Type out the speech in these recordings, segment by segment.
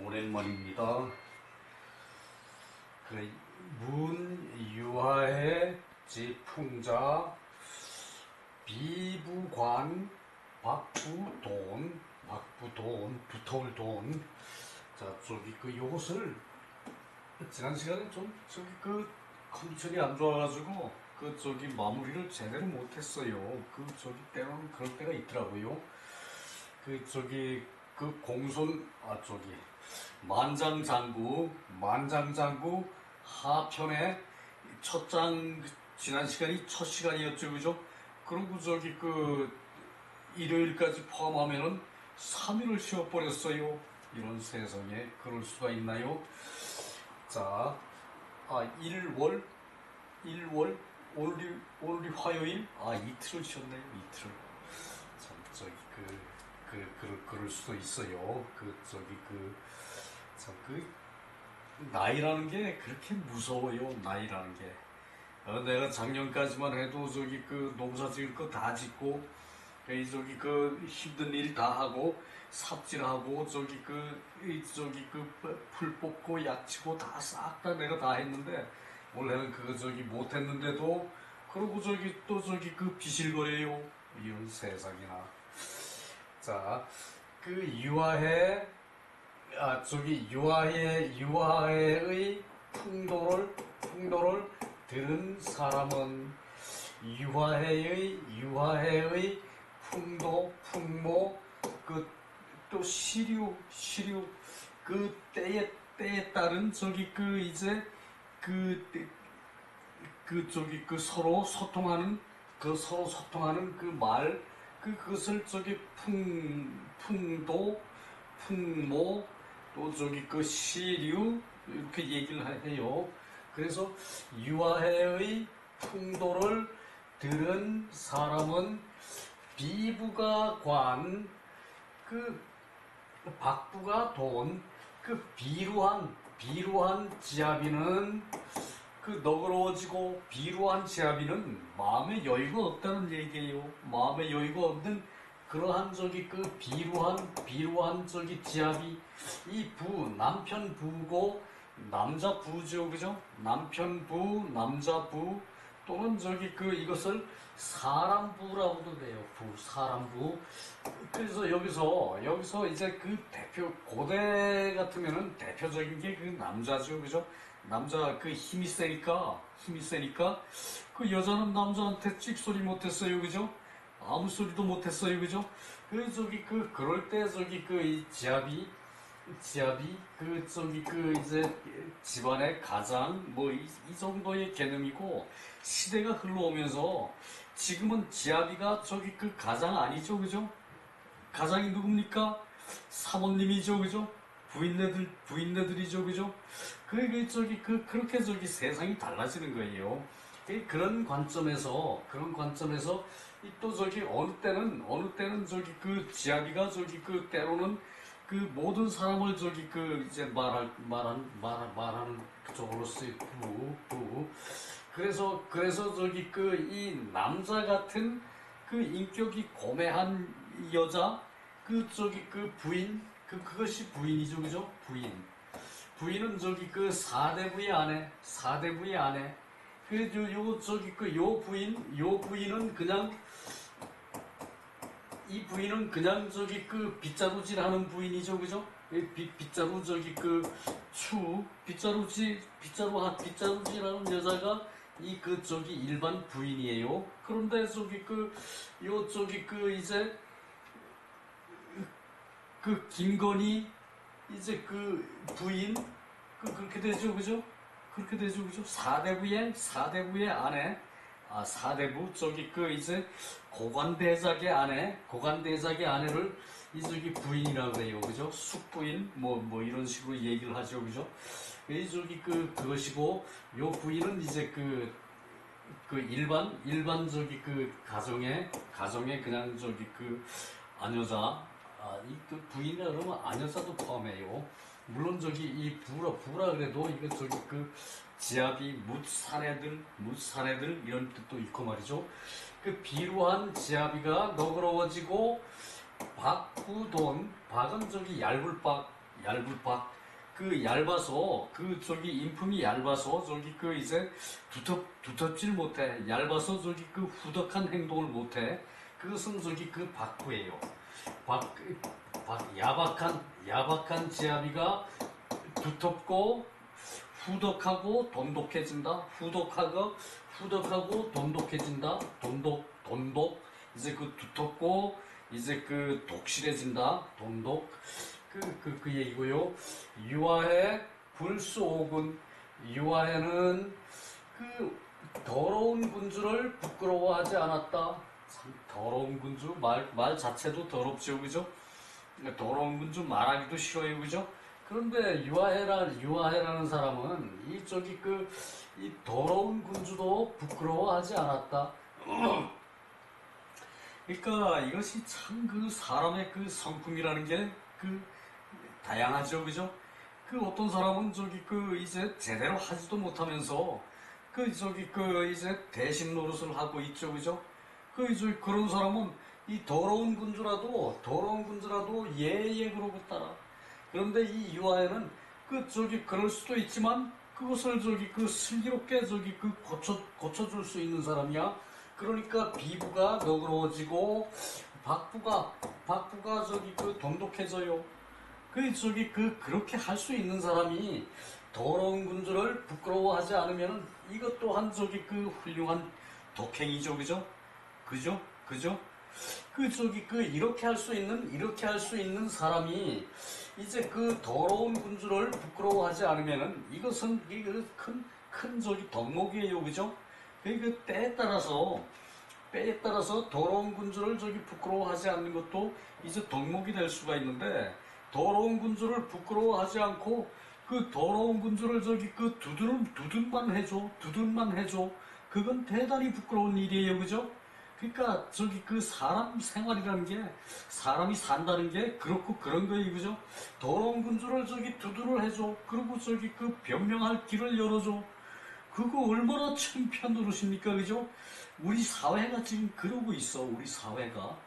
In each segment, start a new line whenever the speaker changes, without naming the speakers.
오랜만입니다. 그래, 문유화의 제풍자 비부관 박부돈 붙어올 돈. 자, 저기 요것을 지난 시간에 좀 컨디션이 안 좋아가지고 마무리를 제대로 못했어요. 때로는 그럴 때가 있더라고요. 공손 만장장구 하편의 첫 장, 지난 시간이 첫 시간이었죠, 그죠? 그리고 일요일까지 포함하면은 3일을 쉬어버렸어요. 이런 세상에 그럴 수가 있나요? 자, 1월 화요일, 이틀을 쉬었네요. 이틀을. 참, 그럴 수도 있어요. 나이라는 게 그렇게 무서워요. 나이라는 게. 내가 작년까지만 해도 농사 지을 거 다 짓고, 힘든 일 다 하고, 삽질하고, 풀 뽑고, 약치고 다 싹 다 내가 다 했는데, 원래는 못 했는데도, 그러고 비실거려요. 이런 세상이나. 자, 유아해의 풍도를 들은 사람은 유아해의 풍모, 또 시류, 때에 따른 서로 소통하는 그 말, 그것을 풍모, 또 시류, 이렇게 얘기를 해요. 그래서 유아해의 풍도를 들은 사람은 비부가 관, 박부가 돈, 비루한 지아비는 너그러워지고, 비루한 지아비는 마음에 여유가 없다는 얘기예요. 마음에 여유가 없는 그러한 비루한 지아비. 이 남편 부고 남자 부죠, 그죠? 남편 부, 남자 부, 또는 이것을 사람 부라고도 돼요. 사람 부. 그래서 여기서 이제 고대 같으면은 대표적인 게 남자죠, 그죠? 남자 힘이 세니까 여자는 남자한테 찍소리 못했어요, 그죠? 아무 소리도 못했어요, 그죠? 그럴 때 이 지압이 이제 집안의 가장 이 정도의 개념이고, 시대가 흘러오면서 지금은 지압이가 가장 아니죠, 그죠? 가장이 누굽니까? 사모님이죠, 그죠? 부인네들이죠, 그죠? 그렇게 세상이 달라지는 거예요. 그런 관점에서 또 어느 때는 지아비가 때로는 모든 사람을 이제 말하는 쪽으로서의 그래서 이 남자 같은 인격이 고매한 여자, 부인, 그것이 부인이죠, 그죠? 부인은 사대부의 아내. 요 부인은 그냥, 이 부인은 그냥 빗자루질 하는 부인이죠, 그죠? 빗자루 빗자루질 하는 여자가 일반 부인이에요. 그런데 이제 김건희, 이제 부인, 그렇게 되죠, 그죠? 사대부의 아내, 사대부, 이제 고관대작의 아내를 부인이라고 해요, 그죠? 숙부인, 이런 식으로 얘기를 하죠, 그죠? 그것이고, 요 부인은 이제 일반 가정에 그냥 아녀자, 부인이라 그러면 아녀자도 포함해요. 물론 이 부라 그래도 이거 지아비, 묻사내들 이런 뜻도 있고 말이죠. 비루한 지아비가 너그러워지고, 박은 얇을 박, 얇아서 인품이 얇아서 이제 두텁질 못해. 얇아서 후덕한 행동을 못해. 그것은 박후예요. 박, 야박한 지아비가 두텁고 후덕하고 돈독해진다. 후덕하고 돈독해진다. 돈독. 이제 두텁고 이제 독실해진다. 돈독. 그 얘기고요. 유아해 불수오군. 유아해는 더러운 군주를 부끄러워하지 않았다. 참 더러운 군주 말 자체도 더럽죠, 그죠? 더러운 군주 말하기도 싫어요, 그죠? 그런데 유아해라는 사람은 이 더러운 군주도 부끄러워하지 않았다. 그러니까 이것이 참 사람의 성품이라는 게 다양하죠, 그죠? 어떤 사람은 이제 제대로 하지도 못하면서 이제 대신 노릇을 하고 있죠, 그죠? 그런 사람은 이 더러운 군주라도 예예 그러고 따라. 그런데 이 유아에는 그럴 수도 있지만 그것을 슬기롭게 고쳐줄 수 있는 사람이야. 그러니까 비부가 너그러워지고 박부가 돈독해져요. 그렇게 할 수 있는 사람이 더러운 군주를 부끄러워하지 않으면 이것 또한 훌륭한 독행이죠, 그죠? 이렇게 할 수 있는 사람이 이제 더러운 군주를 부끄러워하지 않으면은 이것은 큰 덕목이에요, 그죠? 때에 따라서 더러운 군주를 부끄러워하지 않는 것도 이제 덕목이 될 수가 있는데, 더러운 군주를 부끄러워하지 않고 더러운 군주를 두둔만 해줘. 그건 대단히 부끄러운 일이에요, 그죠? 그러니까 사람 생활이라는 게, 사람이 산다는 게 그렇고 그런 거예요, 그죠? 더러운 군주를 두둔을 해줘. 그리고 변명할 길을 열어줘. 그거 얼마나 창피한 노릇입니까, 그죠? 우리 사회가 지금 그러고 있어. 우리 사회가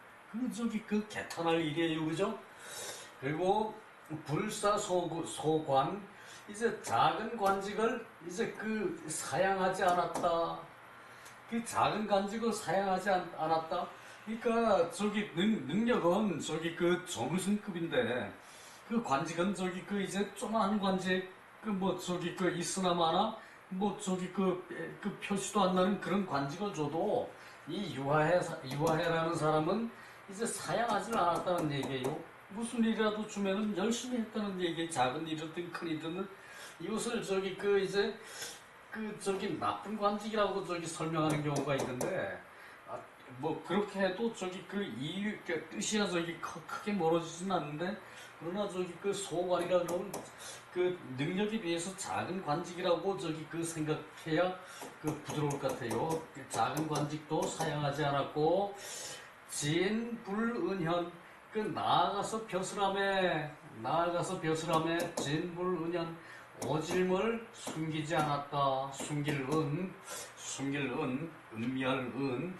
개탄할 일이에요, 그죠? 그리고 불사소관, 이제 작은 관직을 이제 사양하지 않았다. 작은 관직을 사양하지 않았다. 그러니까 능력은 정의승급인데 관직은 이제 조그마한 관직 있으나마나 표시도 안 나는 그런 관직을 줘도 이 유아해라는 사람은 이제 사양하지 않았다는 얘기예요. 무슨 일이라도 주면은 열심히 했다는 얘기예요. 작은 일이든 큰 일이든. 이것을 이제 나쁜 관직이라고 설명하는 경우가 있는데, 그렇게 해도 이유 뜻이야 크게 멀어지진 않는데, 그러나 소관이라 그러면 능력에 비해서 작은 관직이라고 생각해야 부드러울 것 같아요. 작은 관직도 사양하지 않았고, 진불은현, 나아가서 벼슬함에 진불은현, 오질을 숨기지 않았다. 숨길 은, 은미할 은,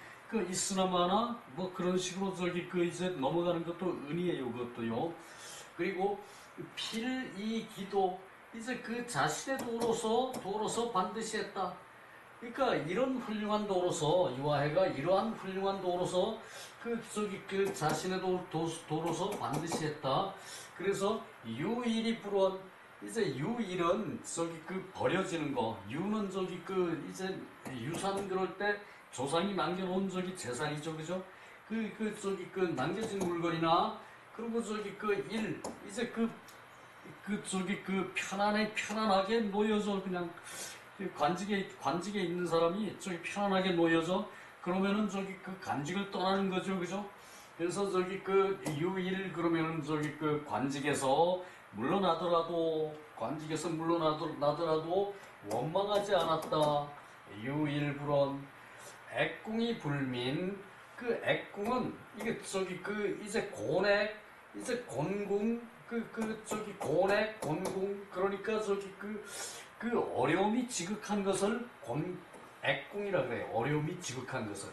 있으나마나 그런 식으로 이제 넘어가는 것도 은이에요, 그것도요. 그리고 필이기도, 이제 자신의 도로서 반드시 했다. 그러니까 이런 훌륭한 도로서, 유아해가 이러한 훌륭한 도로서 자신의 도로서 반드시 했다. 그래서 유일이 불원, 이제 유일은 버려지는 거, 유는 이제 유산 그럴 때 조상이 남겨놓은 재산이죠, 그죠? 남겨진 물건이나, 그리고 일, 이제 편안하게 놓여져, 그냥 관직에 있는 사람이 편안하게 놓여져. 그러면은 관직을 떠나는 거죠, 그죠? 그래서 유일 그러면은 관직에서 물러나더라도 원망하지 않았다. 유일불원. 액궁이 불민, 액궁은 이게 이제 곤액, 이제 곤궁, 곤액, 곤궁, 그러니까 어려움이 지극한 것을 액궁이라 그래요. 어려움이 지극한 것을.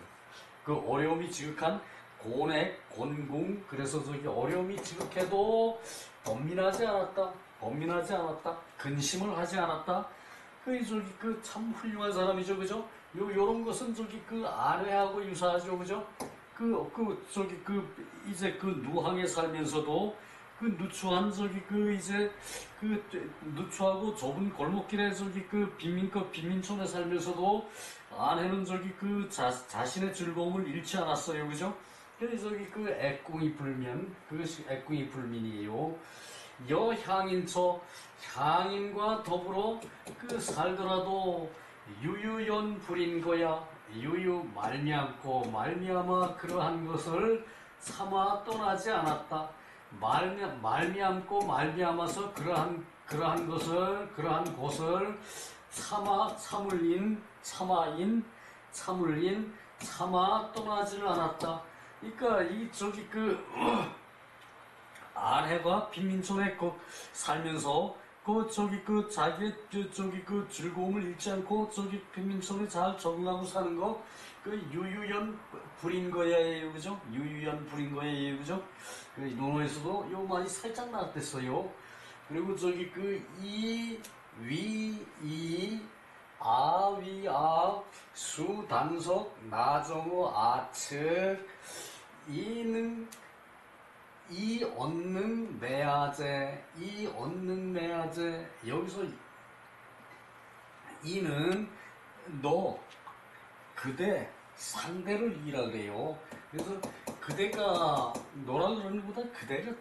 어려움이 지극한 곤액, 곤궁. 그래서 저기 어려움이 지극해도 번민하지 않았다. 번민하지 않았다. 근심을 하지 않았다. 그 저기 그 참 훌륭한 사람이죠, 그죠? 요런 것은 저기 그 아내하고 유사하죠, 그죠? 저기 이제 그 누항에 살면서도 그 누추한 저기 이제 그 누추하고 좁은 골목길에 저기 빈민촌에 살면서도 아내는 저기 자신의 즐거움을 잃지 않았어요, 그죠? 그래서 저기 애궁이 불면, 그것이 애궁이 불민이에요. 여향인처, 향인과 더불어 살더라도 유유연 불인 거야. 유유 말미암고 말미암아 그러한 것을 삼아 떠나지 않았다. 말미암고 말미암아서 그러한 곳을 참아 떠나지를 않았다. 그러니까 이 저기 아내가 빈민촌에 살면서 자기의 즐거움을 잃지 않고 빈민촌에 잘 적응하고 사는 거 유유연 불인 거예요, 그죠? 유유연 불인 거예요, 그죠? 논어에서도 요 말이 살짝 나왔댔어요. 그리고 수 단석 나정어 아측 이 얻는 매아제, 여기서 이는 너 그대 상대를 이라 그래요. 그래서 그대가 너라 그러는 것보다 그대가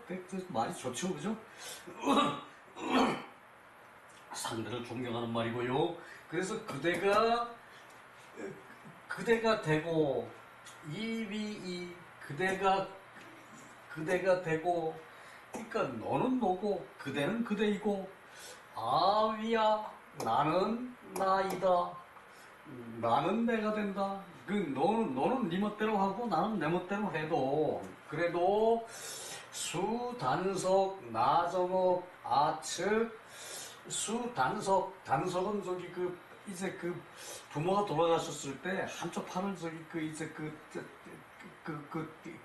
말이 좋죠, 그죠? 상대를 존경하는 말이고요. 그래서 그대가 되고 그대가 되고, 그러니까 너는 너고 그대는 그대이고, 아위야 나는 나이다. 나는 내가 된다. 너는 네 멋대로 하고 나는 내 멋대로 해도 그래도 수단석 나정업 아측 단석은 저기 이제 부모가 돌아가셨을 때 한쪽 팔을 저기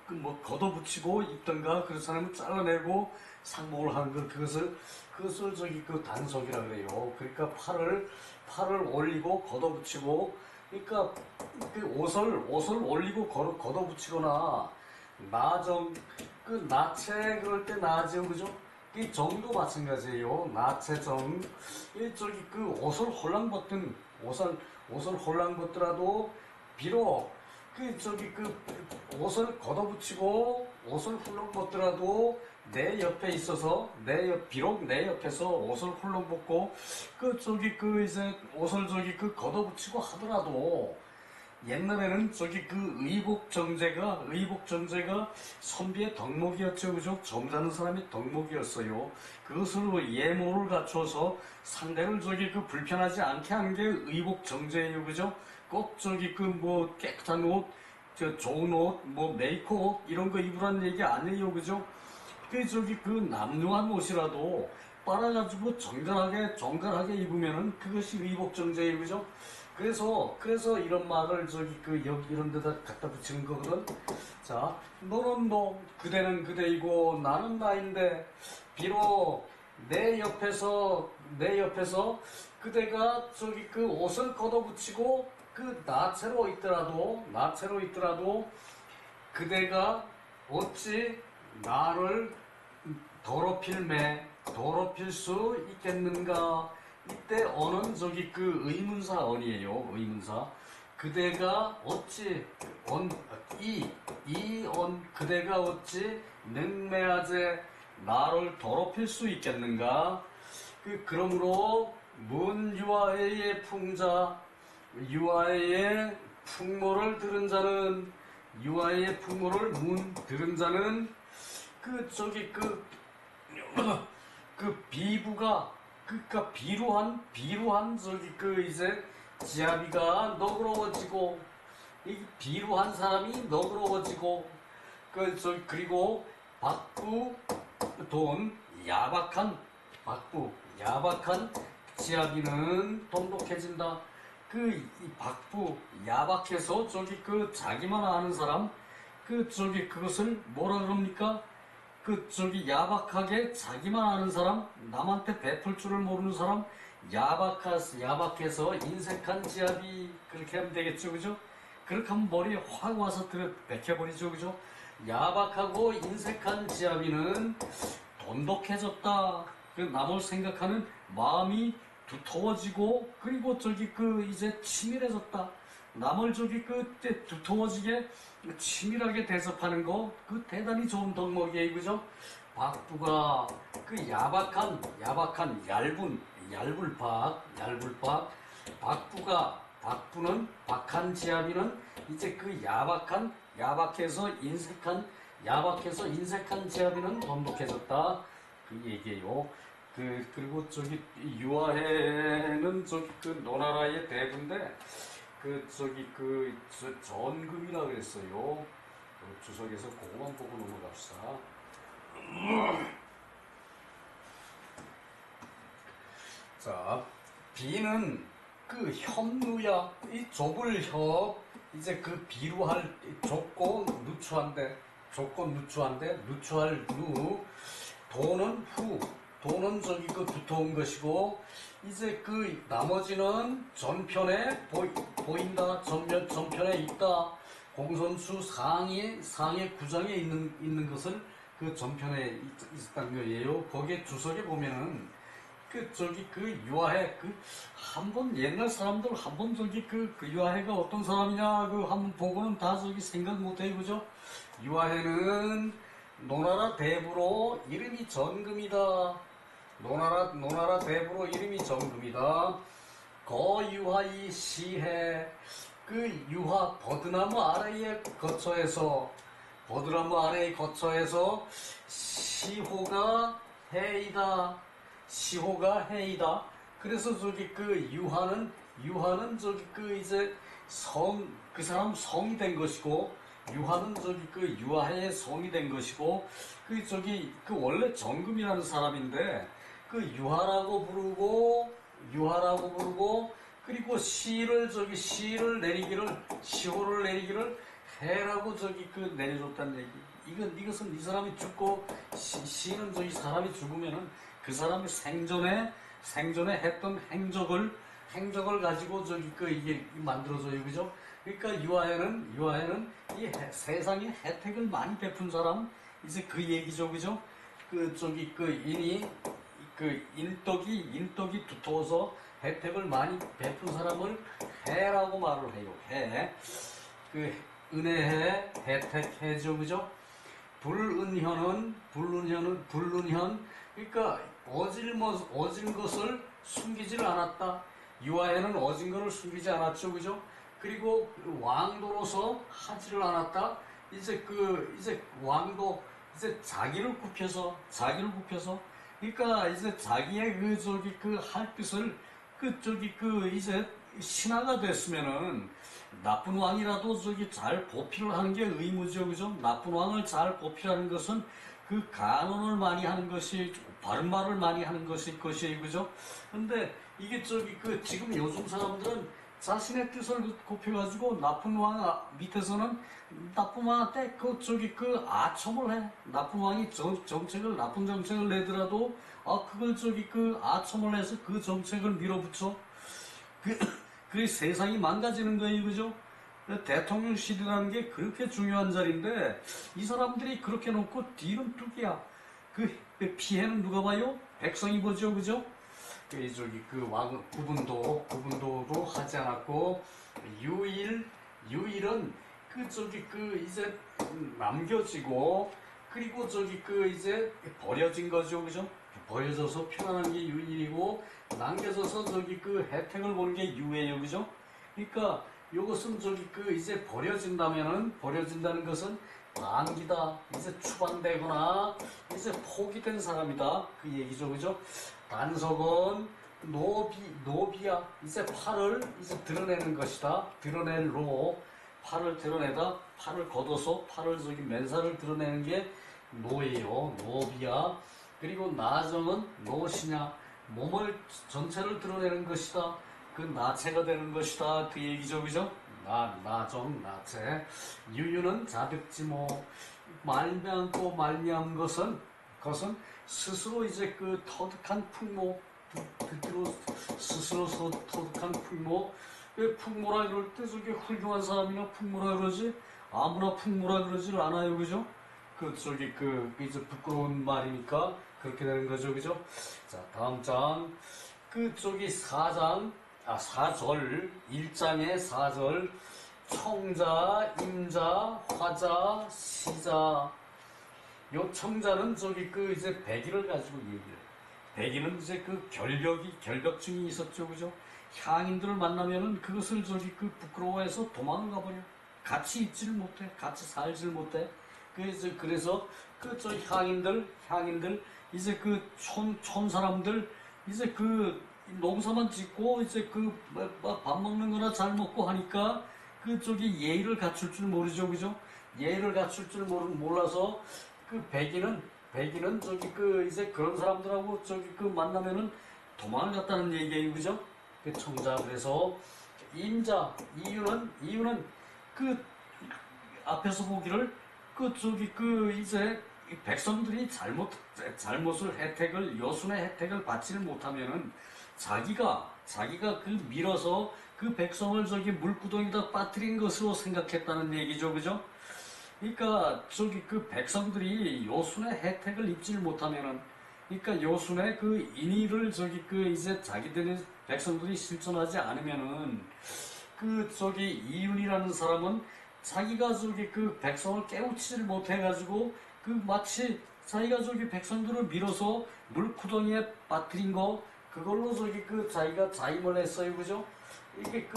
뭐 걷어붙이고 있던가 그런 사람을 잘라내고 상봉을 하는 것 그것을 저기 단석이라 그래요. 그러니까 팔을 올리고 걷어붙이고, 그러니까 옷을 올리고 걷어붙이거나 나정 나체 그럴 때 나죠, 그죠? 이 정도 마찬가지예요. 나체정 저기 옷을 홀랑 벗더라도 비록 옷을 걷어붙이고 옷을 훌렁 벗더라도 내 옆에 있어서 비록 내 옆에서 옷을 훌렁 벗고 이제 옷을 걷어붙이고 하더라도 옛날에는 의복정제가 선비의 덕목이었죠, 그죠? 점잖은 사람이 덕목이었어요. 그것으로 예모를 갖춰서 상대를 불편하지 않게 하는 게 의복정제예요, 그죠? 꼭 뭐 깨끗한 옷, 좋은 옷, 뭐 메이커 옷 이런 거 입으라는 얘기 아니에요, 그죠? 남루한 옷이라도 빨아가지고 정갈하게 입으면은 그것이 의복정제예요, 그죠? 그래서 이런 말을 여기 이런 데다 갖다 붙이는 거거든. 자, 너는 너, 그대는 그대이고 나는 나인데 비록 내 옆에서 그대가 옷을 걷어붙이고 나체로 있더라도 그대가 어찌 나를 더럽힐 수 있겠는가? 이때 언은 의문사 언이에요. 의문사. 그대가 어찌 그대가 어찌 능매하제 나를 더럽힐 수 있겠는가? 그러므로 문유아의 풍자 유아의 풍모를 들은 자는 유아의 풍모를 들은 자는 비부가 그러니까 비루한 이제 지아비가 너그러워지고 이 비루한 사람이 너그러워지고 그리고 돈 야박한 지아비는 돈독해진다. 이 야박해서 자기만 아는 사람 그것을 뭐라 그럽니까? 야박하게 자기만 아는 사람, 남한테 베풀 줄을 모르는 사람, 야박해서 인색한 지압이, 그렇게 하면 되겠죠, 그죠? 그렇게 하면 머리에 확 와서 박혀버리죠, 그죠? 야박하고 인색한 지압이는 돈독해졌다. 남을 생각하는 마음이 두터워지고, 그리고 이제 치밀해졌다. 남을 두터워지게 치밀하게 대접하는 거, 대단히 좋은 덕목이에요, 그죠? 박부가 야박한 얄불박, 박부는 박한 지아비는 이제 야박해서 인색한 지아비는 돈독해졌다. 그 얘기예요. 그리고 유아해는 노나라의 대부인데, 전금이라 그랬어요. 주석에서 그거만 보고 넘어갑시다. 자, 비는 협누야, 이 좁을 협, 이제 비루할 좁고 누추한데, 누추할 누, 도는 후, 도는 두터운 것이고, 이제 나머지는 전편에 보인다, 전편에 있다. 공손수 상의 구장에 있는 것을 전편에 있었다는 거예요. 거기에 주석에 보면은 유아해, 한번 옛날 사람들 한번 유아해가 어떤 사람이냐, 한번 보고는 다 생각 못해, 그죠? 유아해는 노나라 대부로 이름이 전금이다. 노나라 대부로 이름이 전금이다. 거유하이 시해, 유하 버드나무 아래에 거처에서 시호가 해이다. 그래서 유하는 이제 그 사람 성이 된 것이고, 유하는 유아해의 성이 된 것이고, 원래 정금이라는 사람인데, 유하라고 부르고, 그리고 시호를 내리기를 해라고 내려줬다는 얘기. 이것은 이 사람이 죽고, 시는 사람이 죽으면은 그 사람이 생전에 했던 행적을 가지고 이게 만들어져요, 그죠? 그러니까 유아해는 이 세상에 혜택을 많이 베푼 사람, 이제 그 얘기죠, 그죠? 인덕이 두터워서 혜택을 많이 베푼 사람을 해라고 말을 해요. 해. 은혜해, 혜택해죠, 그죠? 불은현, 그러니까 어진 것을 숨기질 않았다. 유아해는 어진 것을 숨기지 않았죠, 그죠? 그리고 왕도로서 하지를 않았다. 이제 왕도, 이제 자기를 굽혀서, 그러니까 이제 자기의 할 뜻을, 이제 신하가 됐으면은, 나쁜 왕이라도 잘 보필을 하는 게 의무죠, 그죠? 나쁜 왕을 잘 보필하는 것은 간언을 많이 하는 것이, 바른 말을 많이 하는 것이에요, 그죠? 근데 이게 지금 요즘 사람들은 자신의 뜻을 굽혀가지고 나쁜 왕 밑에서는 나쁜 왕한테 아첨을 해. 나쁜 왕이 나쁜 정책을 내더라도, 그걸 아첨을 해서 그 정책을 밀어붙여. 그 세상이 망가지는 거예요, 그죠? 대통령실이라는 게 그렇게 중요한 자리인데, 이 사람들이 그렇게 놓고 뒤는 뚝이야. 피해는 누가 봐요? 백성이 보죠, 그죠? 구분도로 하지 않았고, 유일은 이제 남겨지고, 그리고 이제 버려진 거죠, 그죠? 버려져서 편안한 게 유일이고, 남겨져서 혜택을 보는 게 유예요, 그죠? 그러니까 요것은 이제 버려진다는 것은 만기다, 이제 추방되거나 이제 포기된 사람이다, 그 얘기죠, 그죠? 단석은 노비야, 이제 팔을 이제 드러내는 것이다. 팔을 드러내다, 팔을 걷어서 맨살을 드러내는 게 노예요, 노비야. 그리고 나정은 노시냐, 몸을 전체를 드러내는 것이다. 나체가 되는 것이다, 그 얘기죠, 그죠? 나정, 나체, 유유는 자백지 뭐, 말미암고 말미암은 것은 스스로 이제 그 터득한 풍모, 듣기로 스스로 터득한 풍모, 왜 풍모라 이럴 때 저기 훌륭한 사람이나 풍모라 그러지? 아무나 풍모라 그러질 않아요, 그죠? 이제 부끄러운 말이니까 그렇게 되는 거죠, 그죠? 자, 다음 장. 사절, 1장의 사절, 청자, 임자, 화자, 시자. 요 청자는 이제 백의를 가지고 얘기를 해요. 백의는 이제 결벽증이 있었죠, 그죠? 향인들을 만나면은 그것을 부끄러워해서 도망을 가버려. 같이 있지를 못해. 같이 살지를 못해. 그래서 향인들, 이제 촌 사람들, 이제 농사만 짓고, 이제 밥 먹는 거나 잘 먹고 하니까, 예의를 갖출 줄 모르죠, 그죠? 예의를 갖출 줄 몰라서, 백인은 이제 그런 사람들하고 만나면은 도망을 갔다는 얘기예요, 그죠? 청자, 그래서, 임자, 이유는, 앞에서 보기를, 이제, 백성들이 여순의 혜택을 받지를 못하면은, 자기가 밀어서 백성을 물구덩이다 빠뜨린 것으로 생각했다는 얘기죠, 그죠? 그러니까 백성들이 요순의 혜택을 입지를 못하면은, 그러니까 요순의 인의를 이제 자기들의 백성들이 실천하지 않으면은 이윤이라는 사람은 자기가 백성을 깨우치지를 못해가지고 마치 자기가 백성들을 밀어서 물구덩이에 빠뜨린 거 그걸로 자기가 자임을 했어요, 그죠? 이게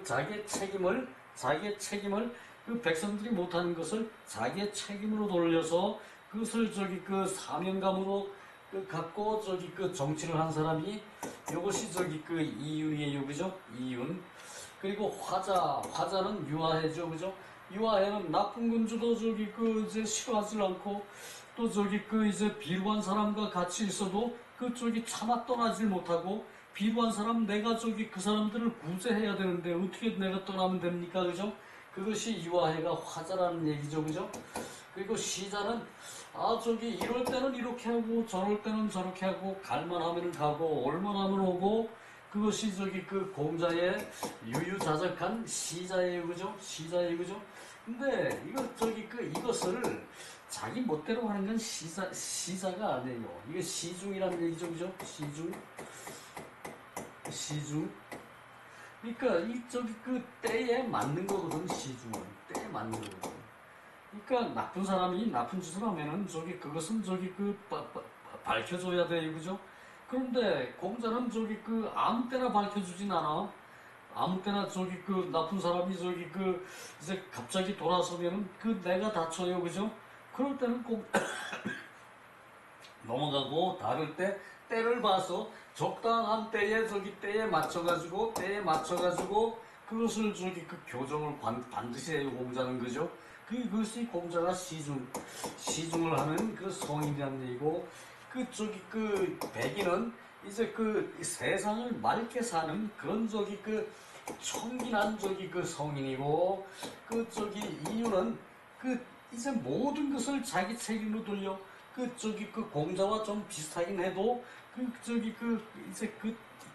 자기의 책임을 백성들이 못하는 것을 자기의 책임으로 돌려서 그것을 사명감으로 갖고 정치를 한 사람이 이것이 이윤이에요, 그죠? 이윤. 그리고 화자는 유아해죠, 그죠? 유아해는 나쁜 군주도 이제 싫어하지 않고 또 이제 비루한 사람과 같이 있어도 차마 떠나질 못하고 비루한 사람 내가 그 사람들을 구제해야 되는데 어떻게 내가 떠나면 됩니까, 그죠? 그것이 유아해가 화자라는 얘기죠, 그죠? 그리고 시자는 이럴 때는 이렇게 하고 저럴 때는 저렇게 하고 갈만 하면은 가고 올만 하면 오고 그것이 공자의 유유자적한 시자예요, 그죠? 시자예요, 그죠? 근데 이것을 자기 멋대로 하는 건 시자가 아니에요. 이게 시중이라는 얘기죠, 그죠? 시중. 그러니까 때에 맞는 거거든, 시중은. 때에 맞는 거거든. 그러니까 나쁜 사람이 나쁜 짓을 하면은 그것은 밝혀줘야 돼요, 그죠? 그런데 공자는 아무 때나 밝혀주진 않아. 아무 때나 나쁜 사람이 이제 갑자기 돌아서면은 내가 다쳐요, 그죠? 그럴 때는 꼭 넘어가고 다를 때 때를 봐서 적당한 때에 맞춰가지고 그것을 교정을 반드시 해요, 공자는, 그죠? 그것이 공자가 시중을 하는 성인이라는 얘기고, 백인은 이제 세상을 맑게 사는 그런 청긴한 성인이고, 이유는 이제 모든 것을 자기 책임으로 돌려, 공자와 좀 비슷하긴 해도, 이제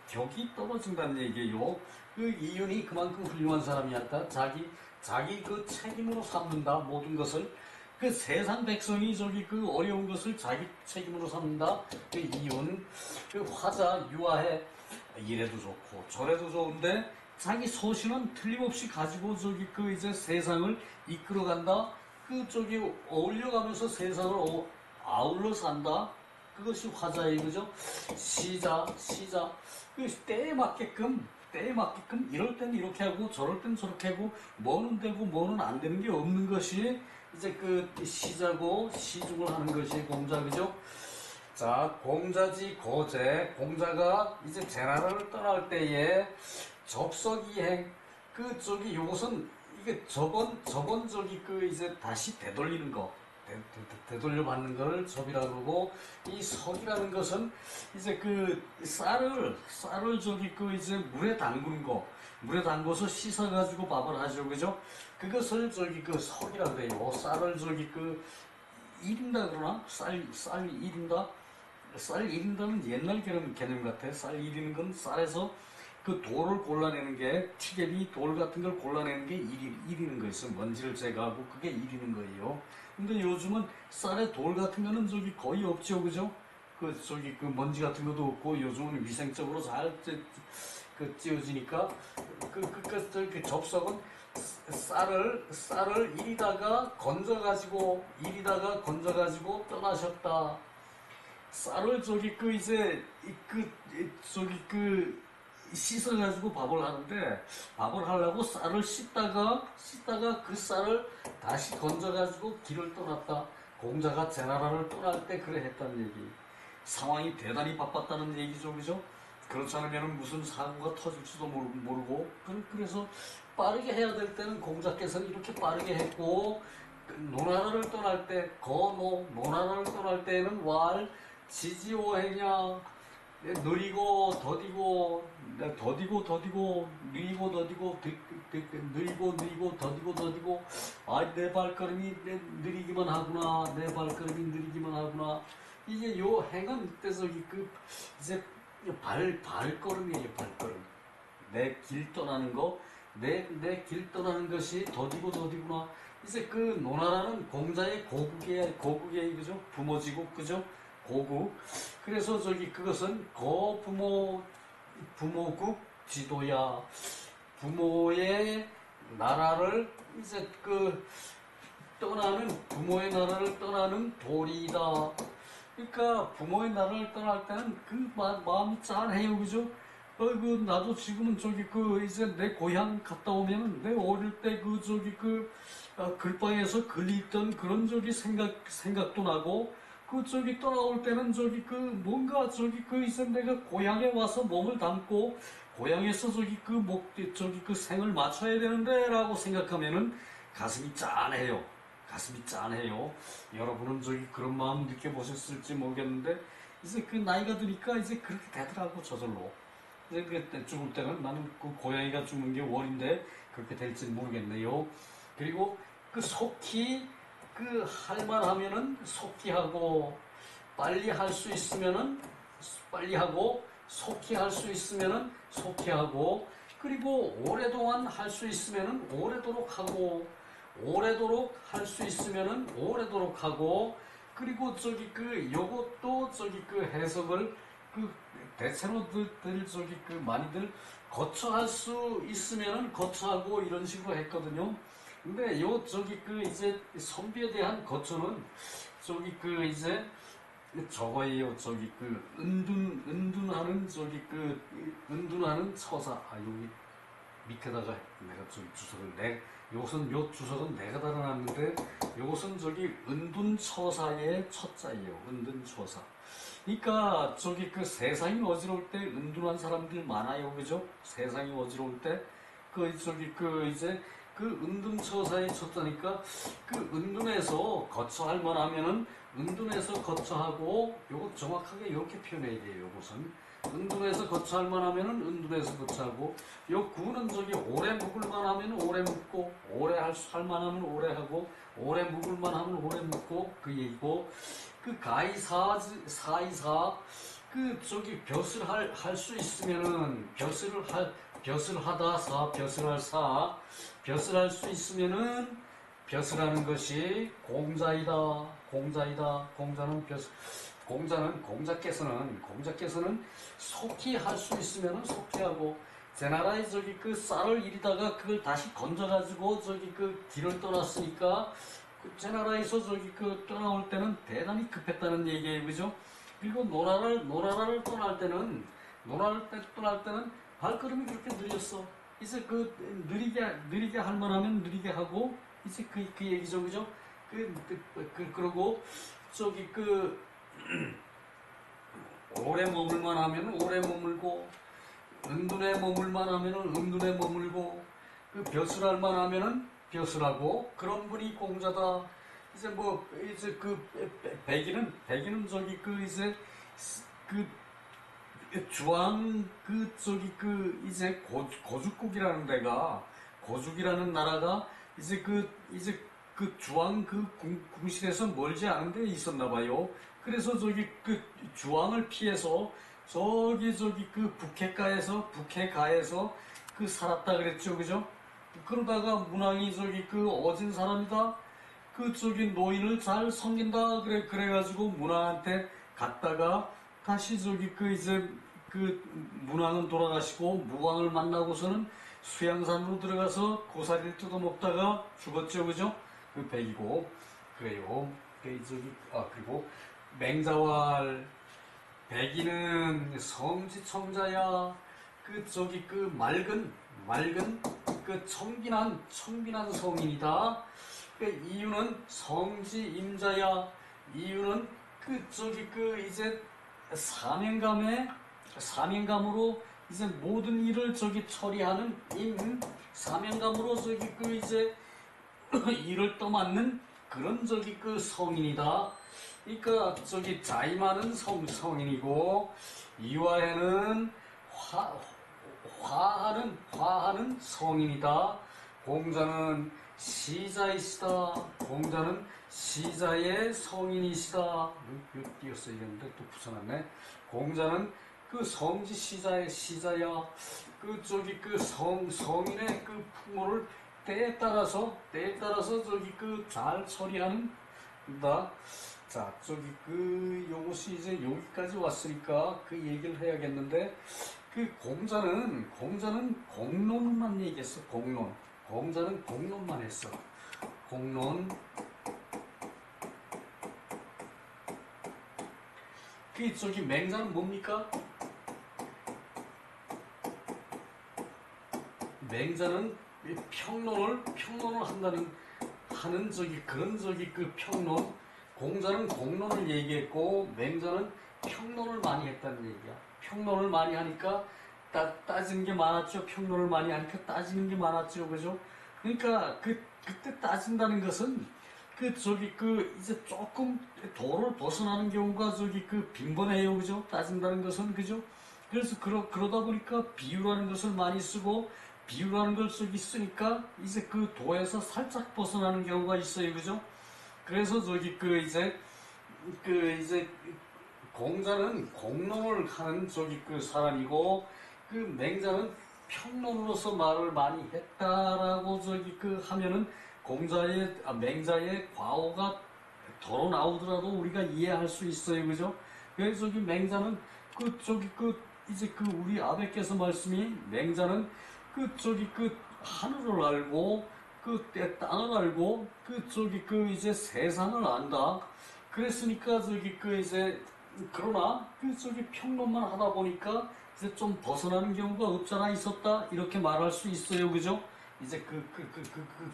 격이 떨어진다는 얘기예요. 이윤이 그만큼 훌륭한 사람이었다. 자기 책임으로 삼는다, 모든 것을. 세상 백성이 어려운 것을 자기 책임으로 삼는다. 이윤. 화자, 유아해. 이래도 좋고, 저래도 좋은데, 자기 소신은 틀림없이 가지고 이제 세상을 이끌어간다. 어울려가면서 세상을 아울러 산다. 그것이 화자예요, 그죠? 시자. 때에 맞게끔 이럴 땐 이렇게 하고 저럴 땐 저렇게 하고 뭐는 되고 뭐는 안 되는 게 없는 것이 이제 시자고 시중을 하는 것이 공자, 그죠? 자, 공자지 고제. 공자가 이제 제나라를 떠날 때에 접석이행. 요것은 이게 저번 이제 다시 되돌리는 거. 되돌려 받는 걸 접이라고 그러고, 이 석이라는 것은 이제 그 쌀을 저기 그 이제 물에 담그는 거, 물에 담궈서 씻어가지고 밥을 하죠, 그죠? 그것을 저기 그 석이라고 그래요. 쌀을 저기 그 1인다 그러나? 쌀 1인다? 쌀 1인다는 옛날 개념 같아. 쌀 1인인 건 쌀에서 그 돌을 골라내는 게, 티개비 돌 같은 걸 골라내는 게 1이는 거였어. 먼지를 제거하고 그게 1이는 거예요. 근데 요즘은 쌀에 돌 같은 거는 저기 거의 없죠, 그죠? 저기 그 먼지 같은 것도 없고, 요즘은 위생적으로 잘 찌워지니까, 저기 접석은 쌀을 일이다가 건져가지고 떠나셨다. 쌀을 저기 그 이제 저기 그 씻어가지고 밥을 하는데, 밥을 하려고 쌀을 씻다가 그 쌀을 다시 건져가지고 길을 떠났다. 공자가 제나라를 떠날 때 그래 했다는 얘기. 상황이 대단히 바빴다는 얘기죠, 그죠? 그렇지 않으면 무슨 사고가 터질지도 모르고, 그래서 빠르게 해야 될 때는 공자께서는 이렇게 빠르게 했고, 노나라를 떠날 때 노나라를 떠날 때는 지지오행냐, 느리고 더디고, 더디고 느리고 더디고, 느리고 더디고, 내 발걸음이 느리기만 하구나, 내 발걸음이 느리기만 하구나. 이제 요 행은 이때 저기 이제 발걸음이에요, 발걸음. 내 길 떠나는 거, 내 길 떠나는 것이 더디구나. 이제 그 노나라는 공자의 고국이에요, 그죠? 부모지국, 그죠? 고국. 그래서 저기 그것은 부모국 지도야. 부모의 나라를 이제 부모의 나라를 떠나는 도리이다. 그러니까 부모의 나라를 떠날 때는 마음이 짠해요, 그죠? 나도 지금은 저기 이제 내 고향 갔다 오면은 내 어릴 때 글방에서 글 읽던 그런 저기 생각도 나고, 저기 떠나올 때는 뭔가 이제 내가 고향에 와서 몸을 담고 고향에서 생을 맞춰야 되는데 라고 생각하면은 가슴이 짠해요. 여러분은 그런 마음 느껴보셨을지 모르겠는데, 이제 나이가 드니까 이제 그렇게 되더라고, 저절로. 이제 그때 죽을 때는 나는 고양이가 죽는 게 월인데 그렇게 될지는 모르겠네요. 그리고 속히 할만 하면은 속히 하고, 빨리 할 수 있으면은 빨리 하고, 속히 할 수 있으면은 속히 하고, 그리고 오랫동안 할 수 있으면은 오래도록 하고, 오래도록 할 수 있으면은 오래도록 하고, 그리고 요것도 해석을 대체로들 많이들 거처할 수 있으면은 거처하고 이런 식으로 했거든요. 근데 이제 선비에 대한 거처는 이제 저거예요. 은둔하는 처사. 여기 밑에다가 내가 요 주석은 내가 달아놨는데, 요것은 은둔처사의 첫자예요. 은둔처사. 그러니까 세상이 어지러울 때 은둔한 사람들 많아요, 그죠? 세상이 어지러울 때 이제 은둔처사의 첫자니까, 은둔해서 거처할 만하면은 은둔해서 거처하고, 요거 정확하게 이렇게 표현해야 돼요. 요것은 은둔해서 거처할 만하면은 은둔해서 거처하고, 요 구는 오래 묵을 만하면 오래 묵고, 오래 할 만하면 오래 하고, 오래 묵을 만하면 오래 묵고, 그 얘기고, 가이사 벼슬 할 수 있으면은 벼슬 하다 벼슬 할 수 있으면은 벼슬하는 것이 공자이다. 공자께서는 속히 할 수 있으면은 속히 하고, 제 나라에 쌀을 일이다가 그걸 다시 건져가지고 길을 떠났으니까, 제 나라에서 떠나올 때는 대단히 급했다는 얘기예요, 그죠? 그리고 노나라를 떠날 때는 발걸음이 그렇게 느렸어. 이제 느리게 할 만하면 느리게 하고, 이제 그 얘기죠, 그죠? 그러고, 오래 머물만 하면 오래 머물고, 은둔에 머물만 하면 은둔에 머물고, 벼슬할 만 하면은 벼슬하고, 그런 분이 공자다. 이제 뭐 이제 그 백인은 저기 그 이제 그 주황 그 저기 그 이제 고죽국이라는 데가 고죽이라는 나라가 이제 그 주황 그 궁실에서 멀지 않은 데 있었나 봐요. 그래서 저기 그 주황을 피해서 저기 그 북해가에서 그 살았다 그랬죠, 그죠? 그러다가 문왕이 저기 그 어진 사람이다. 그 저기 노인을 잘 섬긴다 그래가지고 문왕한테 갔다가 다시 저기 그 이제 그 문왕은 돌아가시고 무왕을 만나고서는 수양산으로 들어가서 고사리를 뜯어먹다가 죽었죠, 그죠? 그 백이고 그래요. 그 저기 그리고 맹자왈 백이는 성지청자야. 그 저기 그 맑은 그 청빈한 성인이다. 그 이유는 성지임자야. 이유는 그 저기 그 이제 사명감으로 이제 모든 일을 저기 처리하는 사명감으로 저기 그 이제 일을 떠맡는 그런 저기 그 성인이다. 그러니까 저기 자임하는 성인이고 이화에는 화하는 성인이다. 공자는 시자이시다. 공자는 시자의 성인이시다. 이거 띄었어야 되는데 또 붙여놨네. 공자는 그 성지 시자야. 그 저기 그 성인의 그 풍모를 때에 따라서 저기 그 잘 처리한다. 자, 저기 그 요것이 이제 여기까지 왔으니까 그 얘기를 해야겠는데 그 공자는 공론만 얘기했어. 공자는 공론만 했어. 공론. 그 저기 맹자는 뭡니까? 맹자는 평론을 하는 저기 그런 저기 그 평론. 공자는 공론을 얘기했고 맹자는 평론을 많이 했다는 얘기야. 평론을 많이 하니까 따지는 게 많았죠. 평론을 많이 하니까 따지는 게 많았죠, 그죠? 그러니까 그때 따진다는 것은 그 저기 그 이제 조금 도를 벗어나는 경우가 저기 그 빈번해요, 그죠? 따진다는 것은, 그죠? 그래서 그러다 보니까 비유라는 것을 많이 쓰고 비유라는 걸 저기 쓰니까 이제 그 도에서 살짝 벗어나는 경우가 있어요, 그죠? 그래서 저기 그 이제 공자는 공론을 하는 저기 그 사람이고 그 맹자는 평론으로서 말을 많이 했다라고 저기 그 하면은 맹자의 과오가 덜어 나오더라도 우리가 이해할 수 있어요, 그죠? 그래서 저기 맹자는 그 저기 그 이제 그 우리 아베께서 말씀이 맹자는 그 저기 그 하늘을 알고 그 땅을 알고 그 저기 그 이제 세상을 안다. 그랬으니까 저기 그 이제 그러나 그 저기 평론만 하다 보니까 이제 좀 벗어나는 경우가 없잖아 있었다 이렇게 말할 수 있어요, 그죠? 이제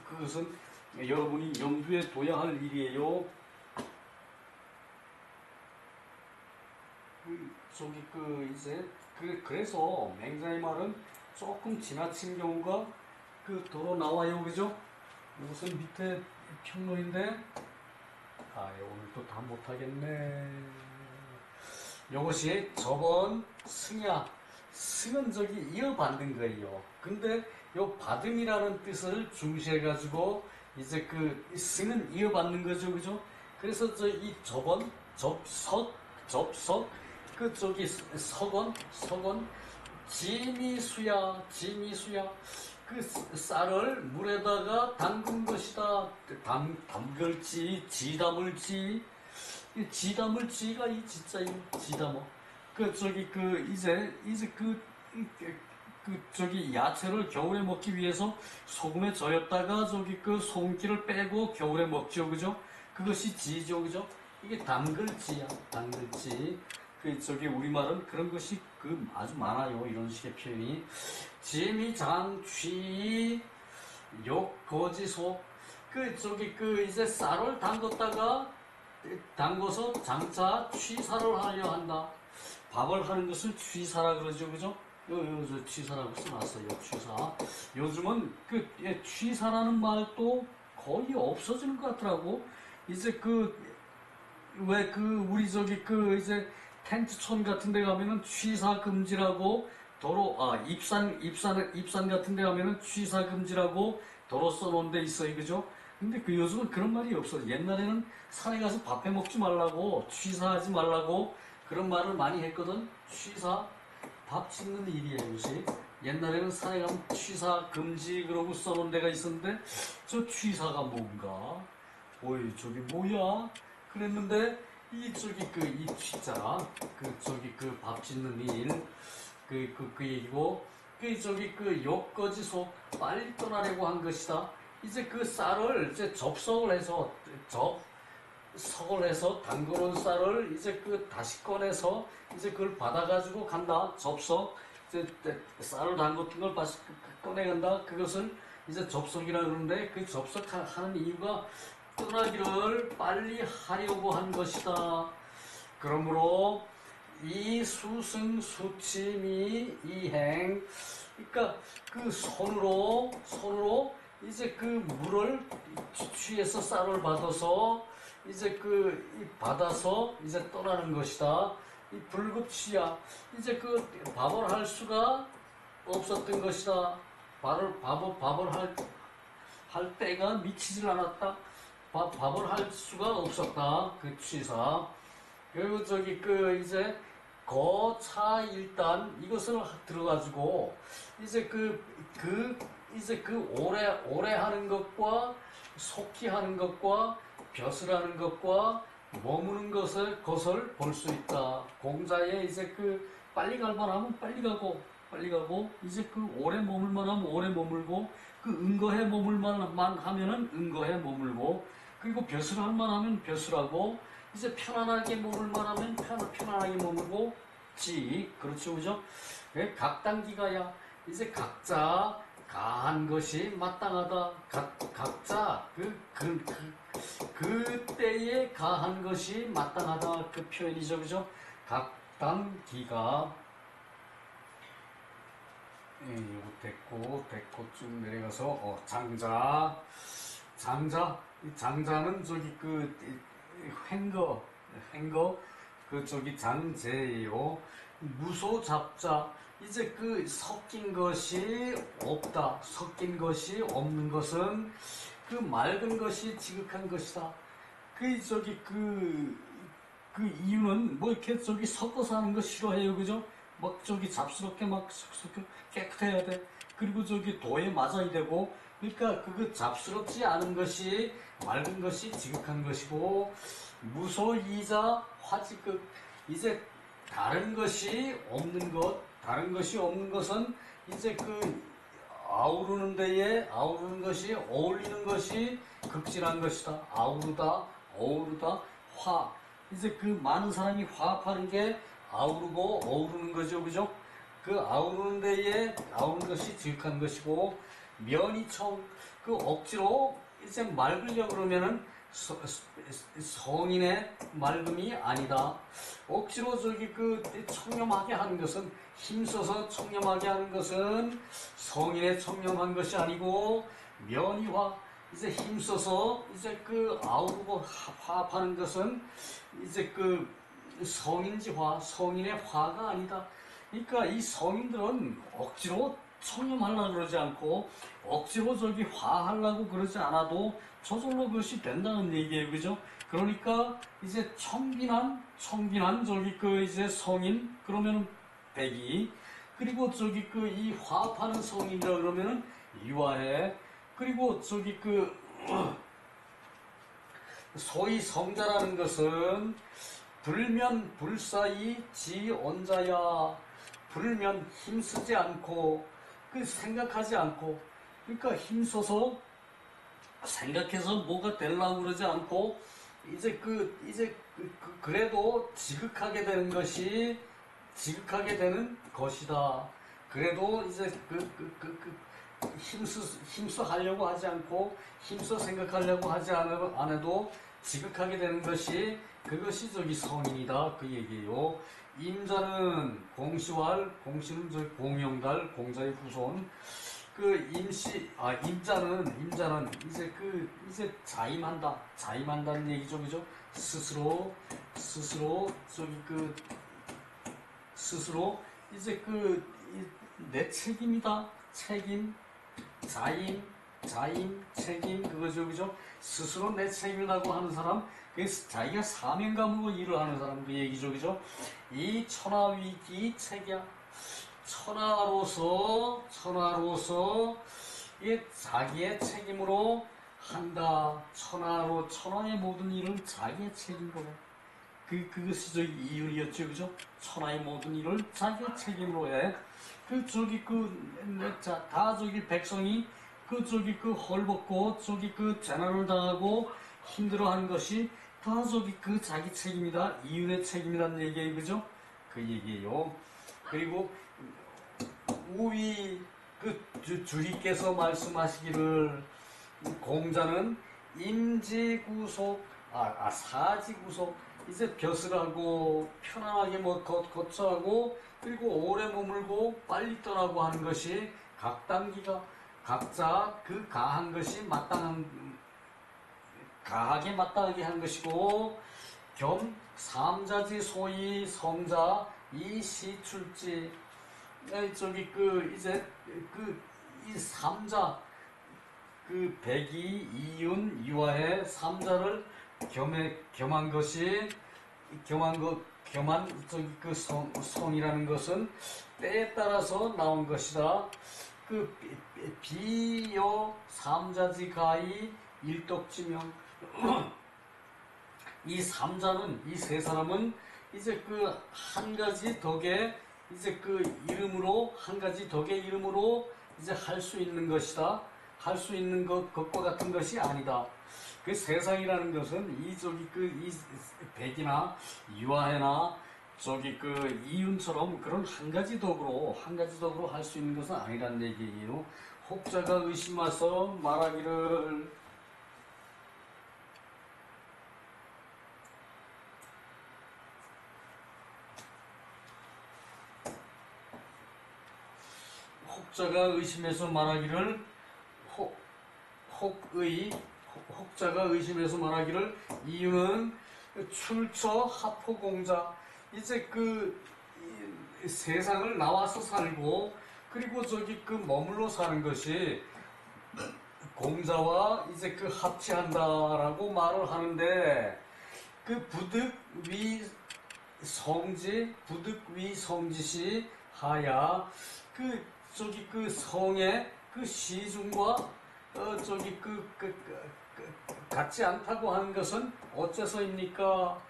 그것은 여러분이 염두에 둬야 할 일이에요. 저기 그 이제 그래서 맹자의 말은 조금 지나친 경우가 그 도로 나와요, 그죠? 이것은 밑에 평론인데 오늘 또 다 못하겠네. 이것이 저번 승은 저기 이어받는 거예요. 근데 요 받음이라는 뜻을 중시해가지고 이제 그 승은 이어받는 거죠, 그죠? 그래서 저 이 저번 접석 그 저기 석원 지미수야 그 쌀을 물에다가 담근 것이다. 담글지 지담을지 지담을지가 이 진짜 이 지담어. 그 저기 그 이제 그 저기 야채를 겨울에 먹기 위해서 소금에 절였다가 저기 그 소금기를 빼고 겨울에 먹죠, 그죠? 그것이 지죠, 그죠? 이게 담글지야, 담글지. 그 저기 우리말은 그런 것이 그 아주 많아요. 이런 식의 표현이. 지미장취 욕거지소. 그 저기 그 이제 쌀을 담궈서 장차 취사를 하려 한다. 밥을 하는 것을 취사라 그러죠, 그죠? 저 취사라고 써놨어요. 취사. 요즘은 그 취사라는 말도 거의 없어지는 것 같더라고. 이제 왜 우리 저기 이제 텐트촌 같은 데 가면은 취사 금지라고 입산 같은 데 가면은 취사 금지라고 도로 써놓은 데 있어요. 그죠? 근데 요즘은 그런 말이 없어. 옛날에는 산에 가서 밥 해 먹지 말라고, 취사하지 말라고 그런 말을 많이 했거든. 취사, 밥 짓는 일이에요, 이것이. 옛날에는 산에 가면 취사 금지 그러고 써놓은 데가 있었는데, 저 취사가 뭔가? 어이, 저기 뭐야? 그랬는데, 이 취자, 밥 짓는 일, 그 얘기고, 욕거지속 빨리 떠나려고 한 것이다. 이제 그 쌀을 이제 석을 해서 담궈놓은 쌀을 이제 다시 꺼내서 이제 그걸 받아가지고 간다. 이제 쌀을 담궜던 걸 다시 꺼내간다. 그것을 이제 접속이라 그러는데 그 접속하는 이유가 떠나기를 빨리 하려고 한 것이다. 그러므로 이 수승 수치미 이행, 그러니까 그 손으로 이제 그 물을 취해서 쌀을 받아서 이제 받아서 이제 떠나는 것이다. 이 불급취야. 이제 밥을 할 수가 없었던 것이다. 밥을 할 때가 미치질 않았다. 밥을 할 수가 없었다. 그 취사. 그리고 이제 거차 일단 이것을 들어가지고 이제 오래 하는 것과 속히 하는 것과 벼슬 하는 것과 머무는 것을 볼 수 있다. 공자에 이제 빨리 갈 만하면 빨리 가고 이제 오래 머물 만하면 오래 머물고 은거해 머물 만만 하면은 은거해 머물고 그리고 벼슬 할 만하면 벼슬하고 이제 편안하게 머물 만하면 편안하게 머물고 그렇죠, 그죠? 각 단기가야 이제 각자 가한 것이 마땅하다. 각자 그때에 가한 것이 마땅하다. 그 표현이죠, 그죠? 각 단기가 이거 됐고 쭉 내려가서 장자는 횡거 장제예요. 무소 잡자 이제 섞인 것이 없다. 섞인 것이 없는 것은 맑은 것이 지극한 것이다. 이유는 뭐 이렇게 섞어서 하는 거 싫어해요, 그죠? 막 잡스럽게 막 깨끗해야 돼. 그리고 도에 맞아야 되고, 그러니까 잡스럽지 않은 것이 맑은 것이 지극한 것이고, 무소이자 화지극 이제 다른 것이 없는 것은 이제 아우르는 것이 어울리는 것이 극진한 것이다. 어우르다 이제 많은 사람이 화합하는 게 아우르고 어우르는 거죠, 그죠? 아우르는 것이 지극한 것이고 면이청 억지로 이제 맑으려고 그러면은 성인의 맑음이 아니다. 억지로 청렴하게 하는 것은 힘써서 청렴하게 하는 것은 성인의 청렴한 것이 아니고 면이화 이제 힘써서 이제 아우르고 화합하는 것은 이제 성인지화 성인의 화가 아니다. 그러니까 이 성인들은 억지로 청렴하려고 그러지 않고 억지로 화하려고 그러지 않아도 저절로 그것이 된다는 얘기예요, 그죠? 그러니까 이제 청빈한 이제 성인 그러면은 백이 그리고 이 화합하는 성인이라 그러면은 유아해. 그리고 소위 성자라는 것은 불면 불사이 지언자야. 불면 힘쓰지 않고 생각하지 않고 그러니까 힘써서 생각해서 뭐가 되려고 그러지 않고 이제 그래도 지극하게 되는 것이다. 그래도 이제 힘써 하려고 하지 않고 힘써 생각하려고 하지 않아도 지극하게 되는 것이 그것이 성인이다. 그 얘기예요. 임자는 공시는 공명달 공자의 후손. 그 임자는 이제 자임한다는 얘기죠, 그죠? 스스로 스스로 이제 내 책임이다. 책임 그거죠, 그죠? 스스로 내 책임이라고 하는 사람, 그래서 자기가 사명감으로 일을 하는 사람 그 얘기죠, 그죠? 이 천하위기 책이야. 천하로서 이게 자기의 책임으로 한다. 천하의 모든 일은 자기의 책임으로. 그것이 저기 이윤이었죠, 그죠? 천하의 모든 일을 자기의 책임으로 해. 다 저기 백성이 헐벗고 재난을 당하고 힘들어하는 것이 다 자기 책임이다. 이윤의 책임이라는 얘기예요, 그죠? 그 얘기예요. 그리고 우위 주희께서 말씀하시기를 공자는 임지구속 사지구속 이제 벼슬하고 편안하게 거처하고 그리고 오래 머물고 빨리 떠나고 하는 것이 각 단기가 각자 가한 것이 가하게 마땅하게 한 것이고 겸 삼자지 소위 성자 이 시출지 이 삼자 백이 이윤 유아의 삼자를 겸한 성이라는 것은 때에 따라서 나온 것이다. 비요 삼자지 가히 일독지명 이 삼자는 이 세 사람은 이제 한 가지 덕에 이제 한 가지 덕의 이름으로 이제 할 수 있는 것이다. 할 수 있는 것과 같은 것이 아니다. 그 세상이라는 것은 이 백이나 유아해나 이윤처럼 그런 한 가지 덕으로 할 수 있는 것은 아니란 얘기예요. 혹자가 의심하서 말하기를 혹자가 의심해서 말하기를 혹자가 의심해서 말하기를 이유는 출처 하포공자 이제 세상을 나와서 살고 그리고 머물러 사는 것이 공자와 이제 합치한다라고 말을 하는데 부득위 성지시 하야 성의 시중과 같지 않다고 하는 것은 어째서입니까?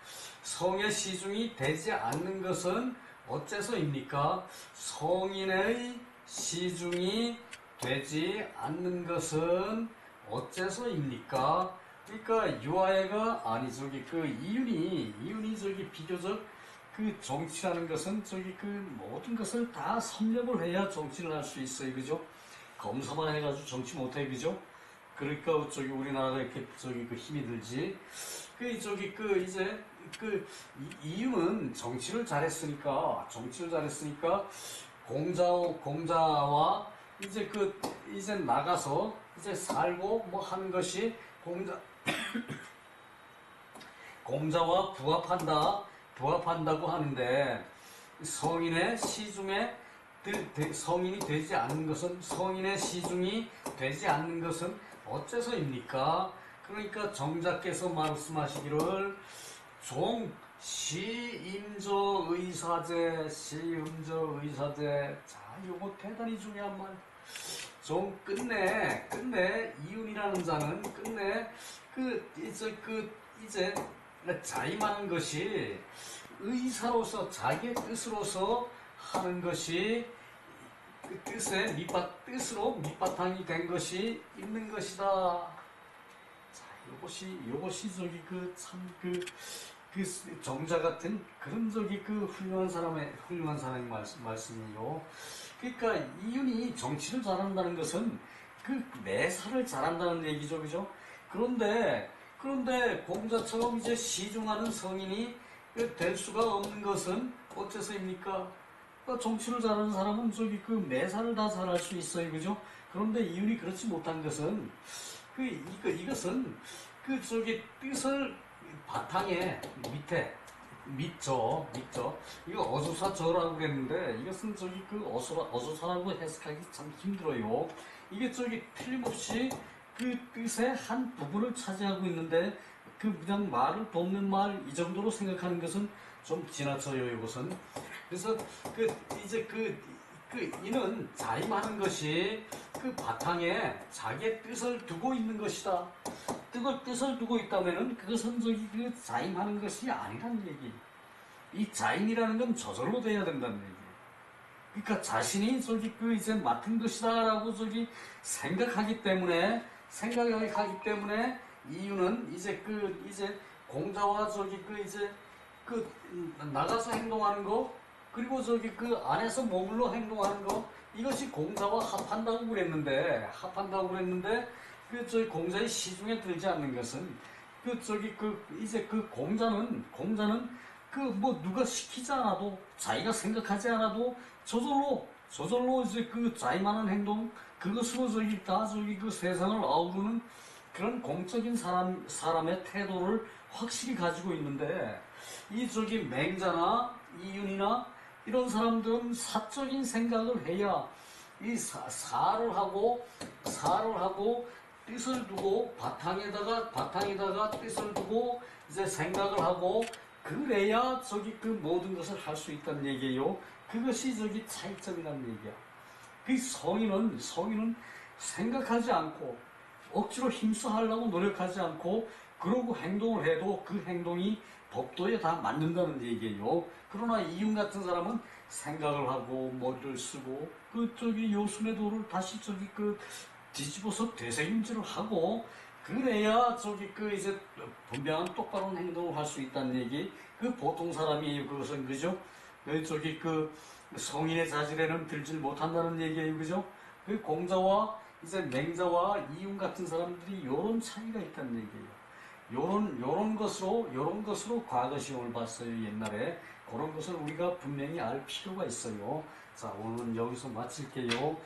성의 시중이 되지 않는 것은 어째서입니까? 성인의 시중이 되지 않는 것은 어째서입니까? 그러니까 유아애가 아니 이윤이 비교적 정치라는 것은 모든 것을 다 섭렵을 해야 정치를 할 수 있어요, 그죠? 검사만 해가지고 정치 못해, 그죠? 그러니까 우리나라가 이렇게 힘이 들지. 이윤은 정치를 잘했으니까 공자와 이제 나가서 이제 살고 뭐 하는 것이 공자와 부합한다고 하는데 성인의 시중이 되지 않는 것은 어째서입니까? 그러니까 정자께서 말씀하시기를 시임저의사제 자 요거 대단히 중요한 말. 끝내 이윤이라는 자는 이제 자임하는 것이 의사로서 자기의 뜻으로서 하는 것이 뜻으로 밑바탕이 된 것이 있는 것이다. 자, 요것이 정자 같은 그런 훌륭한 사람의 말씀이요. 그러니까 이윤이 정치를 잘한다는 것은 매사를 잘한다는 얘기죠, 그죠? 그런데 공자처럼 이제 시중하는 성인이 될 수가 없는 것은 어째서입니까? 정치를 잘하는 사람은 매사를 다 잘할 수 있어요, 그죠? 그런데 이윤이 그렇지 못한 것은 이것은 뜻을 바탕에 밑저 이거 어조사저라고 그랬는데 이것은 어조사라고 해석하기 참 힘들어요. 이게 틀림없이 그 뜻의 한 부분을 차지하고 있는데 그냥 말을 돕는 말 이 정도로 생각하는 것은 좀 지나쳐요. 이것은. 그래서 이는 자임하는 것이 그 바탕에 자기의 뜻을 두고 있는 것이다. 뜻을 두고 있다면은 그것은 그 자임하는 것이 아니란 얘기. 이 자임이라는 건 저절로 돼야 된다는 얘기. 그러니까 자신이 이제 맡은 것이다라고 생각하기 때문에 이유는 이제 공자와 나가서 행동하는 거 그리고 안에서 머물러 행동하는 거 이것이 공자와 합한다고 그랬는데 공자의 시중에 들지 않는 것은 공자는 누가 시키지 않아도 자기가 생각하지 않아도 저절로 자임하는 행동 그것으로 세상을 아우르는 그런 공적인 사람의 태도를 확실히 가지고 있는데 맹자나 이윤이나 이런 사람들은 사적인 생각을 해야 이 사를 하고 뜻을 두고 바탕에다가 뜻을 두고 이제 생각을 하고 그래야 모든 것을 할 수 있다는 얘기예요. 그것이 차이점이라는 얘기야. 그 성인은 생각하지 않고 억지로 힘써 하려고 노력하지 않고 그러고 행동을 해도 그 행동이 법도에 다 맞는다는 얘기예요. 그러나 이윤 같은 사람은 생각을 하고 머리를 쓰고 요순의 도를 다시 뒤집어서 되새김질을 하고 그래야 이제 분명한 똑바른 행동을 할 수 있다는 얘기. 그 보통 사람이에요. 그것은 그죠? 성인의 자질에는 들질 못한다는 얘기예요. 그죠? 그 공자와 이제 맹자와 이윤 같은 사람들이 요런 차이가 있다는 얘기예요. 요런 것으로 과거 시험을 봤어요. 옛날에. 그런 것을 우리가 분명히 알 필요가 있어요. 자, 오늘은 여기서 마칠게요.